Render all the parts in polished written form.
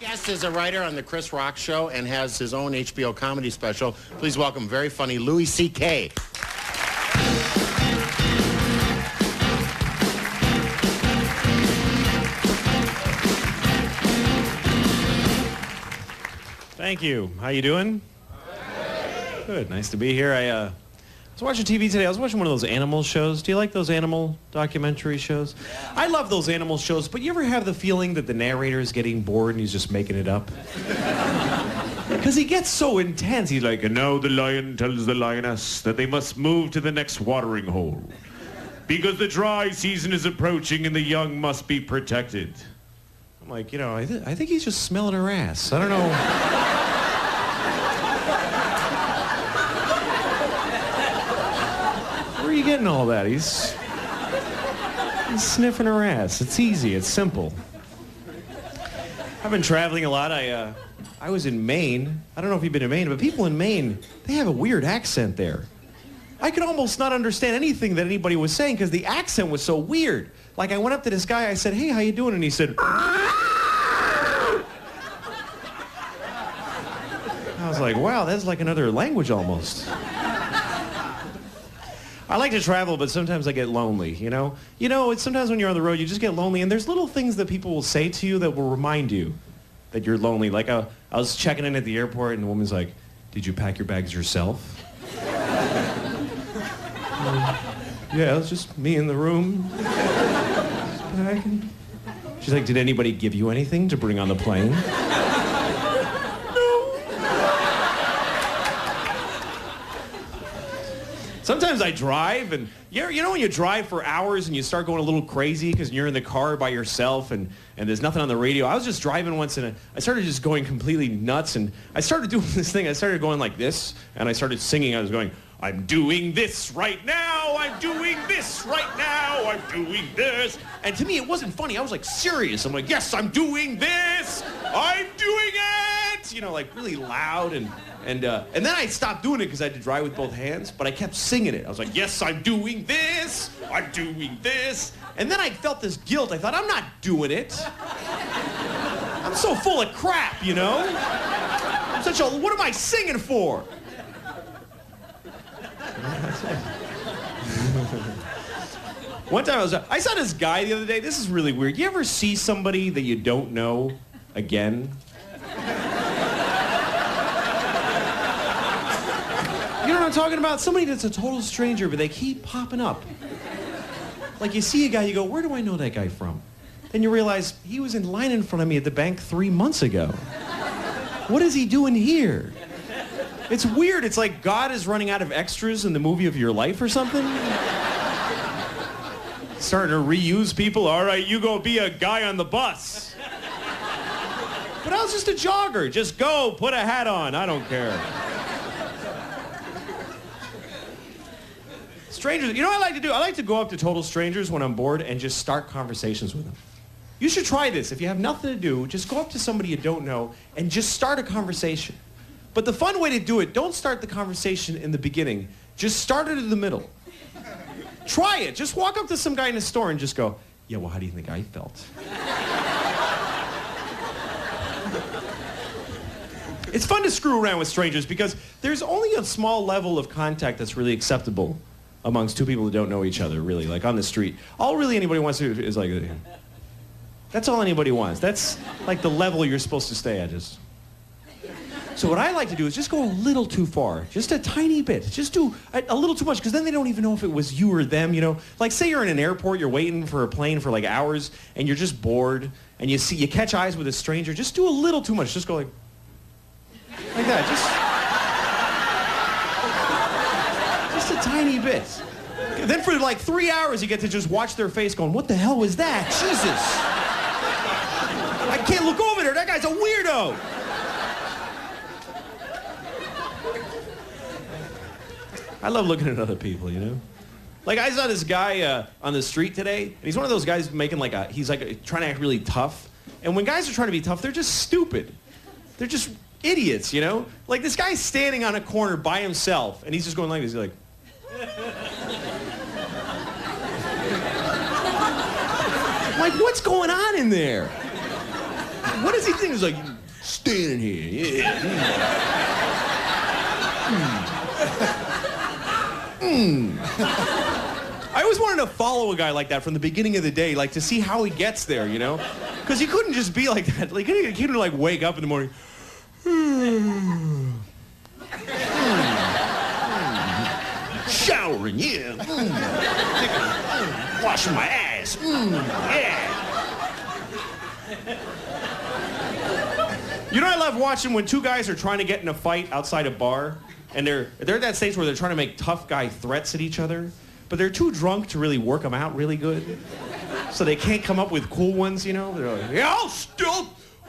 Guest is a writer on the Chris Rock Show and has his own HBO comedy special. Please welcome very funny Louis C.K. Thank you. How you doing? Good. Nice to be here. I was watching TV today. I was watching one of those animal shows. Do you like those animal documentary shows? Yeah. I love those animal shows, but you ever have the feeling that the narrator is getting bored and he's just making it up? Because he gets so intense. He's like, and now the lion tells the lioness that they must move to the next watering hole because the dry season is approaching and the young must be protected. I'm like, I think he's just smelling her ass. I don't know. Where are you getting all that? He's sniffing her ass. It's easy. It's simple. I've been traveling a lot. I was in Maine. I don't know if you've been to Maine, but people in Maine, they have a weird accent there. I could almost not understand anything that anybody was saying because the accent was so weird. Like, I went up to this guy, I said, hey, how you doing? And he said, I was like, wow, that's like another language almost. I like to travel, but sometimes I get lonely, it's sometimes when you're on the road, you just get lonely, and there's little things that people will say to you that will remind you that you're lonely. Like, I was checking in at the airport, and the woman's like, did you pack your bags yourself? Yeah, it was just me in the room. She's like, did anybody give you anything to bring on the plane? No. Sometimes I drive, and when you drive for hours and you start going a little crazy because you're in the car by yourself and there's nothing on the radio. I was just driving once and I started just going completely nuts, and I started doing this thing. I started going like this, and I started singing. I was going, I'm doing this right now, I'm doing this right now, I'm doing this. And to me, it wasn't funny. I was like serious. I'm like, yes, I'm doing this, I'm doing it. Like really loud. And then I stopped doing it because I had to drive with both hands, but I kept singing it. I was like, yes, I'm doing this, I'm doing this. And then I felt this guilt. I thought, I'm not doing it. I'm so full of crap, I'm such a, what am I singing for? One time I saw this guy the other day. This is really weird. You ever see somebody that you don't know again? You know what I'm talking about? Somebody that's a total stranger, but they keep popping up. Like, you see a guy, you go, where do I know that guy from? Then you realize he was in line in front of me at the bank 3 months ago. What is he doing here? It's weird. It's like God is running out of extras in the movie of your life or something. Starting to reuse people. All right, you go be a guy on the bus. But I was just a jogger. Just go, put a hat on. I don't care. Strangers, what I like to do? I like to go up to total strangers when I'm bored and just start conversations with them. You should try this. If you have nothing to do, just go up to somebody you don't know and just start a conversation. But the fun way to do it, don't start the conversation in the beginning. Just start it in the middle. Try it. Just walk up to some guy in a store and just go, yeah, well, how do you think I felt? It's fun to screw around with strangers because there's only a small level of contact that's really acceptable amongst two people who don't know each other, really, like on the street. All really anybody wants to do is like, that's all anybody wants. That's like the level you're supposed to stay at. So what I like to do is just go a little too far, just a tiny bit. Just do a little too much, because then they don't even know if it was you or them, Like, say you're in an airport, you're waiting for a plane for like hours, and you're just bored, and you catch eyes with a stranger. Just do a little too much. Just go like that. Just a tiny bit. Then for like 3 hours, you get to just watch their face going, what the hell was that? Jesus. I can't look over there. That guy's a weirdo. I love looking at other people, Like, I saw this guy on the street today, and he's one of those guys making he's trying to act really tough. And when guys are trying to be tough, they're just stupid. They're just idiots, Like, this guy's standing on a corner by himself, and he's just going like this. He's like, like, what's going on in there? what does he think? He's like, standing here, yeah. I always wanted to follow a guy like that from the beginning of the day, like to see how he gets there, you know? Because he couldn't just be like that. Like, he couldn't like wake up in the morning. Showering, yeah. Washing my ass, yeah. You know what I love watching when two guys are trying to get in a fight outside a bar, and they're at that stage where they're trying to make tough guy threats at each other, but they're too drunk to really work them out really good. So they can't come up with cool ones, you know? They're like, yeah,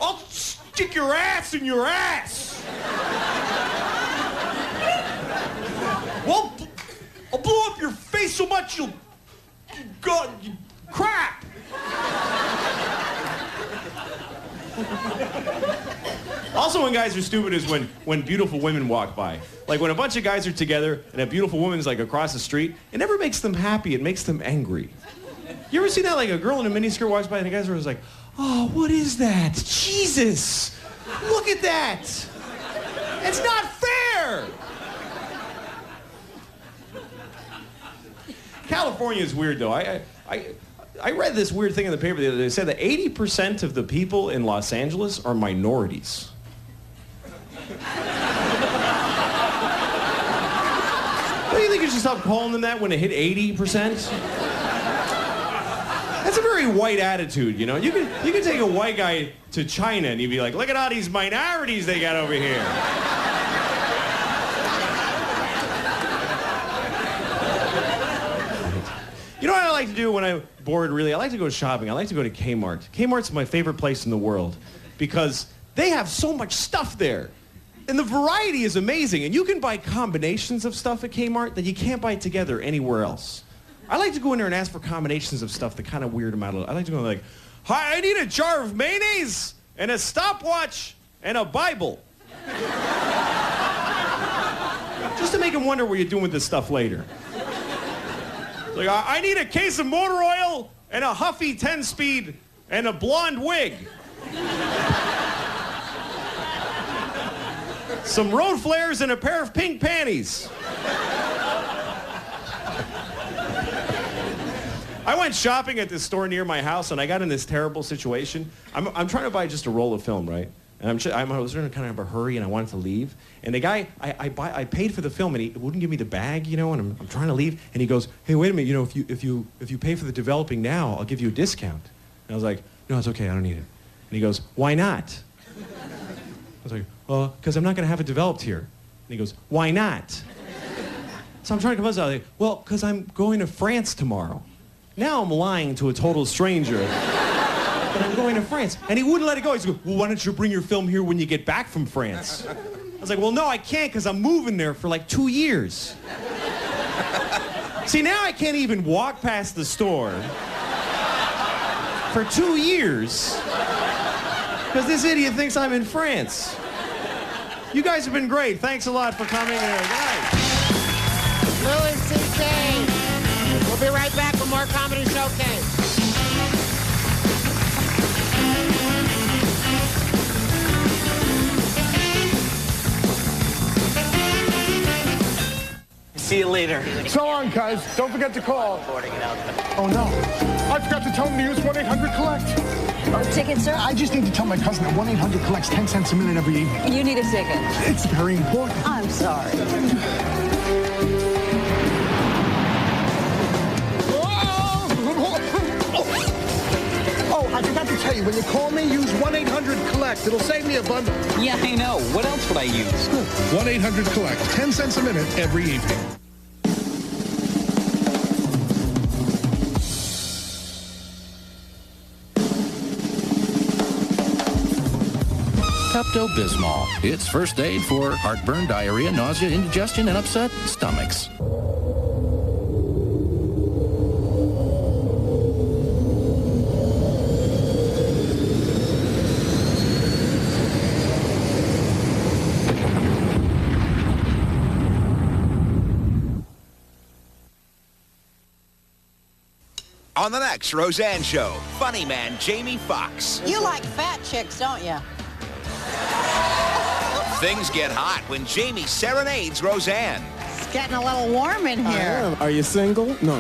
I'll stick your ass in your ass. Well, I'll blow up your face so much you'll crap. Also, when guys are stupid is when beautiful women walk by. Like when a bunch of guys are together and a beautiful woman's like across the street, it never makes them happy, it makes them angry. You ever seen that? Like a girl in a miniskirt walks by and the guys are always like, oh, what is that? Jesus, look at that. It's not fair. California is weird though. I read this weird thing in the paper the other day. It said that 80% of the people in Los Angeles are minorities. Don't you think you should stop calling them that when it hit 80%? That's a very white attitude, you know? You could take a white guy to China and you'd be like, look at all these minorities they got over here. You know what I like to do when I'm bored, really? I like to go shopping. I like to go to Kmart. Kmart's my favorite place in the world because they have so much stuff there. And the variety is amazing. And you can buy combinations of stuff at Kmart that you can't buy together anywhere else. I like to go in there and ask for combinations of stuff that kind of weird them out a little. I like to go like, hi, I need a jar of mayonnaise and a stopwatch and a Bible. Just to make them wonder what you're doing with this stuff later. Like, I need a case of motor oil and a Huffy 10-speed and a blonde wig. Some road flares and a pair of pink panties. I went shopping at this store near my house and I got in this terrible situation. I'm trying to buy just a roll of film, right? And I was in kind of a hurry and I wanted to leave. And the guy, I paid for the film and he wouldn't give me the bag, you know, and I'm trying to leave. And he goes, hey, wait a minute, you know, if you pay for the developing now, I'll give you a discount. And I was like, no, it's okay, I don't need it. And he goes, why not? I was like, because I'm not going to have it developed here. And he goes, why not? So I'm trying to come up with something. Well, because I'm going to France tomorrow. Now I'm lying to a total stranger. But I'm going to France. And he wouldn't let it go. He's like, well, why don't you bring your film here when you get back from France? I was like, well, no, I can't because I'm moving there for like 2 years. See, now I can't even walk past the store for 2 years because this idiot thinks I'm in France. You guys have been great. Thanks a lot for coming. Good night. Louis C.K. We'll be right back with more Comedy Showcase. See you later. So long, cuz. Don't forget to call. Oh, no. I forgot to tell him to use 1-800-COLLECT. Oh, ticket, sir? I just need to tell my cousin that 1-800 collects 10 cents a minute every evening. You need a ticket. It's very important. I'm sorry. Oh, I forgot to tell you, when you call me, use 1-800-COLLECT. It'll save me a bundle. Yeah, I know. What else would I use? 1-800-COLLECT. 10 cents a minute every evening. Pepto-Bismol. It's first aid for heartburn, diarrhea, nausea, indigestion, and upset stomachs. On the next Roseanne Show, funny man Jamie Foxx. You like fat chicks, don't you? Things get hot when Jamie serenades Roseanne. It's getting a little warm in here. Are you single? No.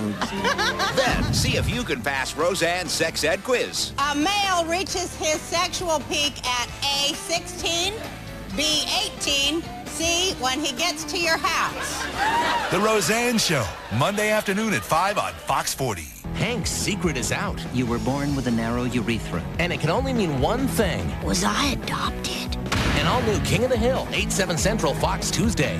Then see if you can pass Roseanne's sex ed quiz. A male reaches his sexual peak at A, 16, B, 18, C, when he gets to your house. The Roseanne Show, Monday afternoon at 5 on Fox 40. Hank's secret is out, You were born with a narrow urethra. and it can only mean one thing. Was I adopted? An all-new King of the Hill, 8/7 Central, Fox Tuesday.